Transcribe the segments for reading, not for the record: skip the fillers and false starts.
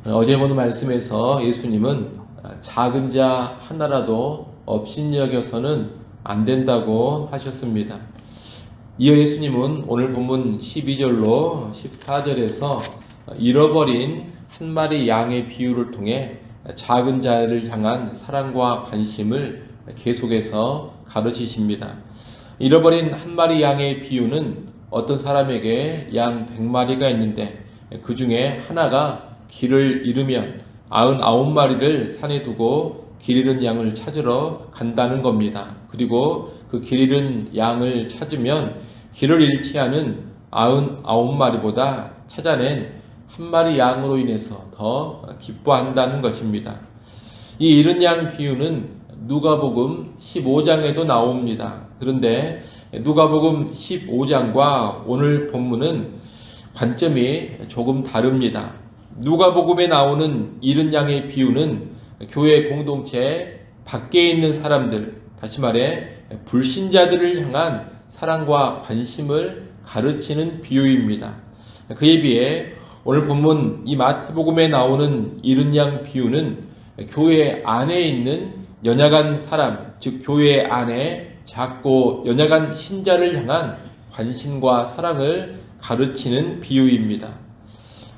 어제 본 말씀에서 예수님은 작은 자 하나라도 업신여겨서는 안 된다고 하셨습니다. 이어 예수님은 오늘 본문 12절로 14절에서 잃어버린 한 마리 양의 비유를 통해 작은 자를 향한 사랑과 관심을 계속해서 가르치십니다. 잃어버린 한 마리 양의 비유는 어떤 사람에게 양 100마리가 있는데 그 중에 하나가 길을 잃으면 99마리를 산에 두고 길 잃은 양을 찾으러 간다는 겁니다. 그리고 그 길 잃은 양을 찾으면 길을 잃지 않은 99마리보다 찾아낸 한 마리 양으로 인해서 더 기뻐한다는 것입니다. 이 잃은 양 비유는 누가복음 15장에도 나옵니다. 그런데 누가복음 15장과 오늘 본문은 관점이 조금 다릅니다. 누가복음에 나오는 잃은 양의 비유는 교회 공동체 밖에 있는 사람들, 다시 말해 불신자들을 향한 사랑과 관심을 가르치는 비유입니다. 그에 비해 오늘 본문 이 마태복음에 나오는 잃은 양 비유는 교회 안에 있는 연약한 사람, 즉 교회 안에 작고 연약한 신자를 향한 관심과 사랑을 가르치는 비유입니다.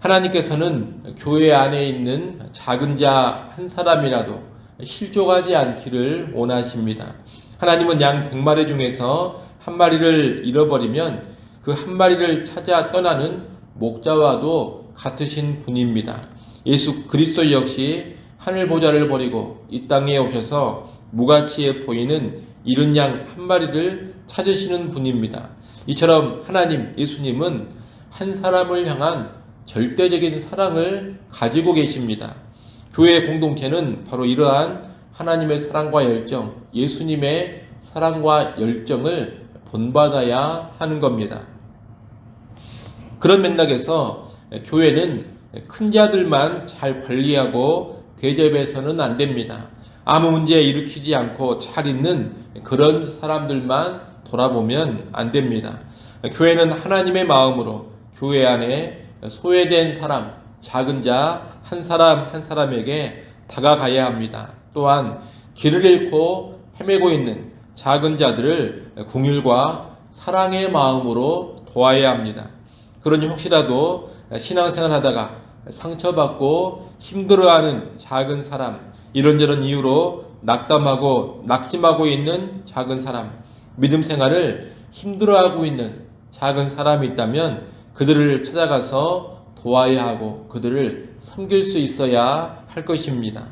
하나님께서는 교회 안에 있는 작은 자 한 사람이라도 실족하지 않기를 원하십니다. 하나님은 양 100마리 중에서 한 마리를 잃어버리면 그 한 마리를 찾아 떠나는 목자와도 같으신 분입니다. 예수 그리스도 역시 하늘 보좌를 버리고 이 땅에 오셔서 무가치에 보이는 잃은 양 한 마리를 찾으시는 분입니다. 이처럼 하나님 예수님은 한 사람을 향한 절대적인 사랑을 가지고 계십니다. 교회 공동체는 바로 이러한 하나님의 사랑과 열정, 예수님의 사랑과 열정을 본받아야 하는 겁니다. 그런 맥락에서 교회는 큰 자들만 잘 관리하고 대접해서는 안 됩니다. 아무 문제 일으키지 않고 잘 있는 그런 사람들만 돌아보면 안 됩니다. 교회는 하나님의 마음으로 교회 안에 소외된 사람, 작은 자 한 사람 한 사람에게 다가가야 합니다. 또한 길을 잃고 헤매고 있는 작은 자들을 긍휼과 사랑의 마음으로 도와야 합니다. 그러니 혹시라도 신앙생활 하다가 상처받고 힘들어하는 작은 사람, 이런저런 이유로 낙담하고 낙심하고 있는 작은 사람, 믿음 생활을 힘들어하고 있는 작은 사람이 있다면 그들을 찾아가서 도와야 하고 그들을 섬길 수 있어야 할 것입니다.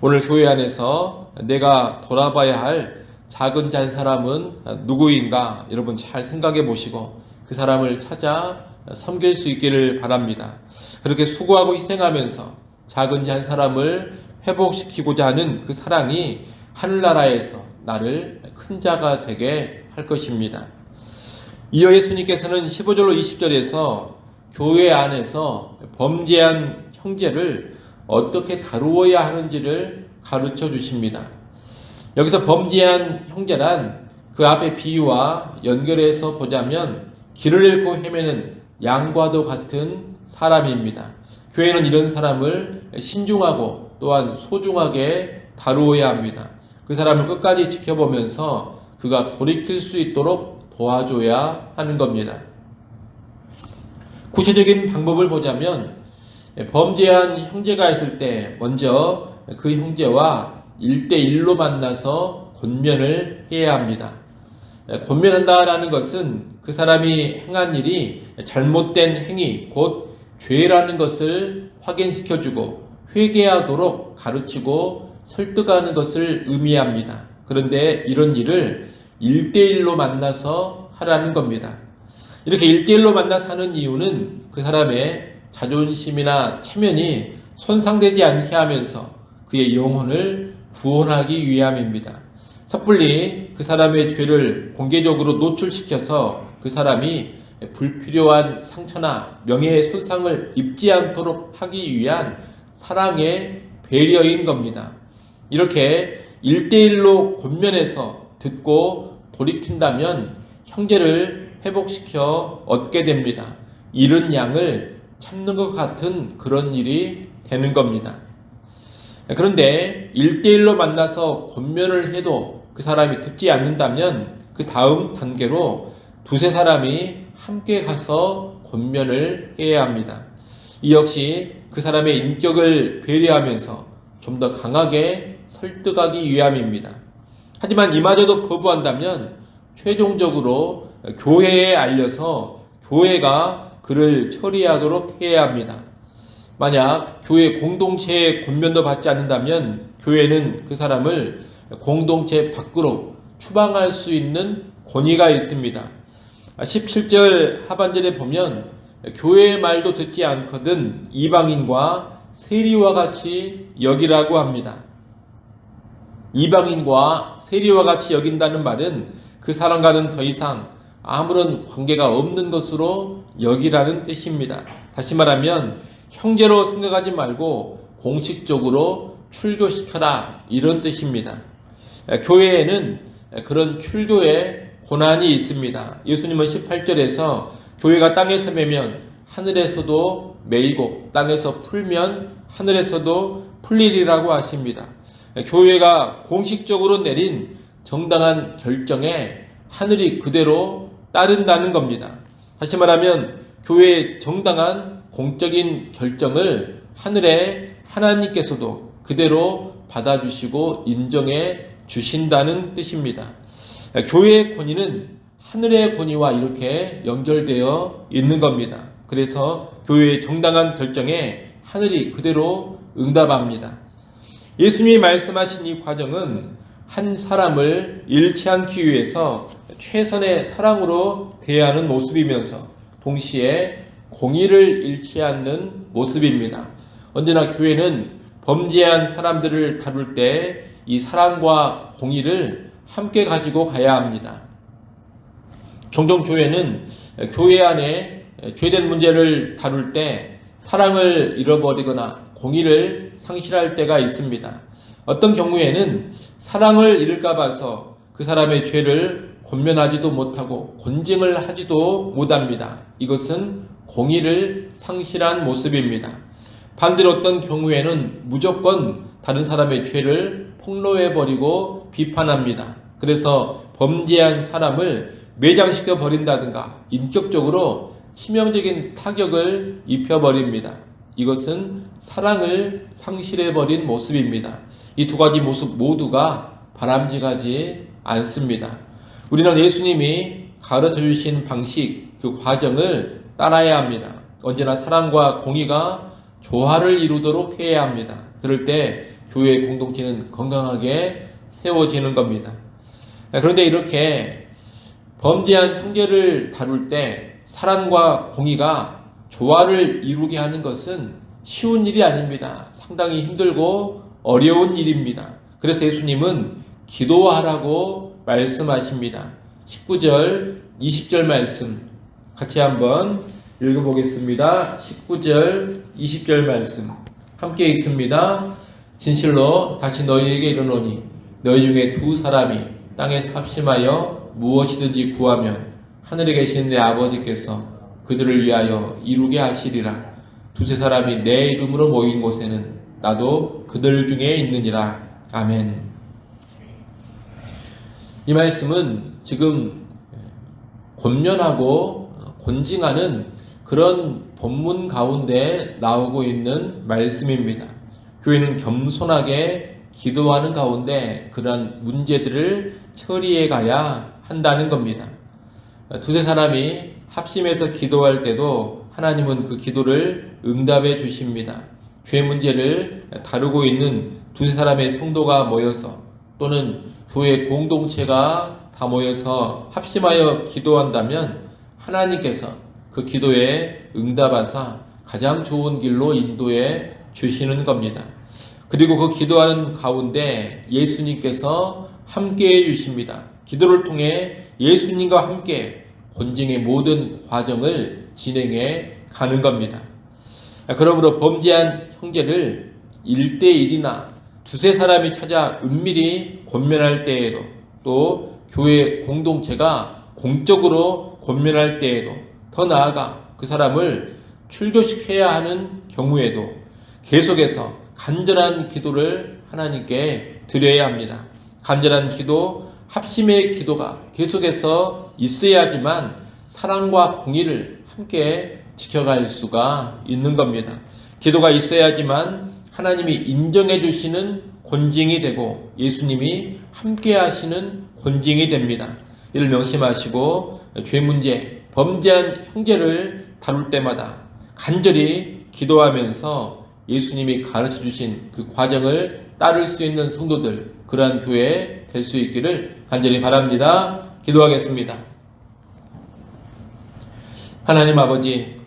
오늘 교회 안에서 내가 돌아봐야 할 작은 자 한 사람은 누구인가 여러분 잘 생각해 보시고 그 사람을 찾아 섬길 수 있기를 바랍니다. 그렇게 수고하고 희생하면서 작은 자 한 사람을 회복시키고자 하는 그 사랑이 하늘나라에서 나를 큰 자가 되게 할 것입니다. 이어 예수님께서는 15절로 20절에서 교회 안에서 범죄한 형제를 어떻게 다루어야 하는지를 가르쳐 주십니다. 여기서 범죄한 형제란 그 앞에 비유와 연결해서 보자면 길을 잃고 헤매는 양과도 같은 사람입니다. 교회는 이런 사람을 신중하고 또한 소중하게 다루어야 합니다. 그 사람을 끝까지 지켜보면서 그가 돌이킬 수 있도록 도와줘야 하는 겁니다. 구체적인 방법을 보자면 범죄한 형제가 있을 때 먼저 그 형제와 1대1로 만나서 권면을 해야 합니다. 권면한다라는 것은 그 사람이 행한 일이 잘못된 행위, 곧 죄라는 것을 확인시켜주고 회개하도록 가르치고 설득하는 것을 의미합니다. 그런데 이런 일을 1대1로 만나서 하라는 겁니다. 이렇게 1대1로 만나서 하는 이유는 그 사람의 자존심이나 체면이 손상되지 않게 하면서 그의 영혼을 구원하기 위함입니다. 섣불리 그 사람의 죄를 공개적으로 노출시켜서 그 사람이 불필요한 상처나 명예의 손상을 입지 않도록 하기 위한 사랑의 배려인 겁니다. 이렇게 1대1로 권면해서 듣고 돌이킨다면 형제를 회복시켜 얻게 됩니다. 잃은 양을 참는 것 같은 그런 일이 되는 겁니다. 그런데 1대1로 만나서 권면을 해도 그 사람이 듣지 않는다면 그 다음 단계로 두세 사람이 함께 가서 권면을 해야 합니다. 이 역시 그 사람의 인격을 배려하면서 좀 더 강하게 설득하기 위함입니다. 하지만 이마저도 거부한다면 최종적으로 교회에 알려서 교회가 그를 처리하도록 해야 합니다. 만약 교회 공동체의 권면도 받지 않는다면 교회는 그 사람을 공동체 밖으로 추방할 수 있는 권위가 있습니다. 17절 하반절에 보면 교회의 말도 듣지 않거든 이방인과 세리와 같이 여기라고 합니다. 이방인과 세리와 같이 여긴다는 말은 그 사람과는 더 이상 아무런 관계가 없는 것으로 여기라는 뜻입니다. 다시 말하면 형제로 생각하지 말고 공식적으로 출교시켜라, 이런 뜻입니다. 교회에는 그런 출교의 고난이 있습니다. 예수님은 18절에서 교회가 땅에서 매면 하늘에서도 매이고 땅에서 풀면 하늘에서도 풀리리라고 하십니다. 교회가 공식적으로 내린 정당한 결정에 하늘이 그대로 따른다는 겁니다. 다시 말하면 교회의 정당한 공적인 결정을 하늘의 하나님께서도 그대로 받아주시고 인정해 주신다는 뜻입니다. 교회의 권위는 하늘의 권위와 이렇게 연결되어 있는 겁니다. 그래서 교회의 정당한 결정에 하늘이 그대로 응답합니다. 예수님이 말씀하신 이 과정은 한 사람을 잃지 않기 위해서 최선의 사랑으로 대하는 모습이면서 동시에 공의를 잃지 않는 모습입니다. 언제나 교회는 범죄한 사람들을 다룰 때 이 사랑과 공의를 함께 가지고 가야 합니다. 종종 교회는 교회 안에 죄된 문제를 다룰 때 사랑을 잃어버리거나 공의를 상실할 때가 있습니다. 어떤 경우에는 사랑을 잃을까 봐서 그 사람의 죄를 권면하지도 못하고 권징을 하지도 못합니다. 이것은 공의를 상실한 모습입니다. 반대로 어떤 경우에는 무조건 다른 사람의 죄를 폭로해버리고 비판합니다. 그래서 범죄한 사람을 매장시켜 버린다든가 인격적으로 치명적인 타격을 입혀버립니다. 이것은 사랑을 상실해버린 모습입니다. 이 두 가지 모습 모두가 바람직하지 않습니다. 우리는 예수님이 가르쳐 주신 방식, 그 과정을 따라야 합니다. 언제나 사랑과 공의가 조화를 이루도록 해야 합니다. 그럴 때 교회 공동체는 건강하게 세워지는 겁니다. 그런데 이렇게 범죄한 형제를 다룰 때 사랑과 공의가 조화를 이루게 하는 것은 쉬운 일이 아닙니다. 상당히 힘들고 어려운 일입니다. 그래서 예수님은 기도하라고 말씀하십니다. 19절, 20절 말씀 같이 한번 읽어보겠습니다. 19절, 20절 말씀 함께 읽습니다. 진실로 다시 너희에게 이르노니 너희 중에 두 사람이 땅에서 합심하여 무엇이든지 구하면 하늘에 계신 내 아버지께서 그들을 위하여 이루게 하시리라. 두세 사람이 내 이름으로 모인 곳에는 나도 그들 중에 있느니라. 아멘. 이 말씀은 지금 권면하고 권징하는 그런 본문 가운데 나오고 있는 말씀입니다. 교회는 겸손하게 기도하는 가운데 그러한 문제들을 처리해 가야 한다는 겁니다. 두세 사람이 합심해서 기도할 때도 하나님은 그 기도를 응답해 주십니다. 죄 문제를 다루고 있는 두세 사람의 성도가 모여서 또는 교회 공동체가 다 모여서 합심하여 기도한다면 하나님께서 그 기도에 응답하사 가장 좋은 길로 인도해 주시는 겁니다. 그리고 그 기도하는 가운데 예수님께서 함께해 주십니다. 기도를 통해 예수님과 함께 권징의 모든 과정을 진행해 가는 겁니다. 그러므로 범죄한 형제를 1대1이나 두세 사람이 찾아 은밀히 권면할 때에도 또 교회 공동체가 공적으로 권면할 때에도 더 나아가 그 사람을 출교시켜야 하는 경우에도 계속해서 간절한 기도를 하나님께 드려야 합니다. 간절한 기도, 합심의 기도가 계속해서 있어야지만 사랑과 공의를 함께 지켜갈 수가 있는 겁니다. 기도가 있어야지만 하나님이 인정해 주시는 권징이 되고 예수님이 함께 하시는 권징이 됩니다. 이를 명심하시고 죄 문제, 범죄한 형제를 다룰 때마다 간절히 기도하면서 예수님이 가르쳐 주신 그 과정을 따를 수 있는 성도들, 그러한 교회 될 수 있기를 간절히 바랍니다. 기도하겠습니다. 하나님 아버지,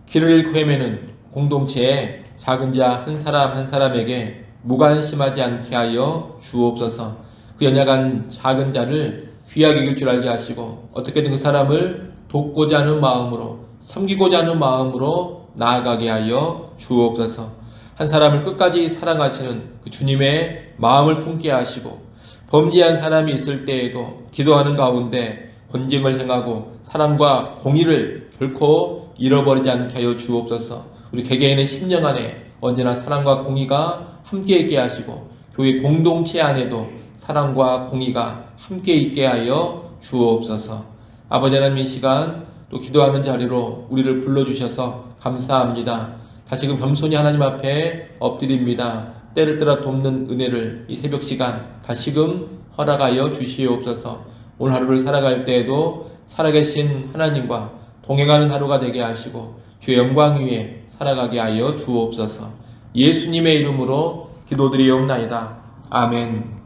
길을 잃고 헤매는 공동체의 작은 자 한 사람 한 사람에게 무관심하지 않게 하여 주옵소서. 그 연약한 작은 자를 귀하게 여길 줄 알게 하시고 어떻게든 그 사람을 돕고자 하는 마음으로, 섬기고자 하는 마음으로 나아가게 하여 주옵소서. 한 사람을 끝까지 사랑하시는 그 주님의 마음을 품게 하시고 범죄한 사람이 있을 때에도 기도하는 가운데 권징을 행하고 사랑과 공의를 결코 잃어버리지 않게 하여 주옵소서. 우리 개개인의 심령 안에 언제나 사랑과 공의가 함께 있게 하시고 교회 공동체 안에도 사랑과 공의가 함께 있게 하여 주옵소서. 아버지 하나님, 이 시간 또 기도하는 자리로 우리를 불러주셔서 감사합니다. 다시금 겸손히 하나님 앞에 엎드립니다. 때를 따라 돕는 은혜를 이 새벽 시간 다시금 허락하여 주시옵소서. 오늘 하루를 살아갈 때에도 살아계신 하나님과 동행하는 하루가 되게 하시고 주의 영광 위에 살아가게 하여 주옵소서. 예수님의 이름으로 기도드리옵나이다. 아멘.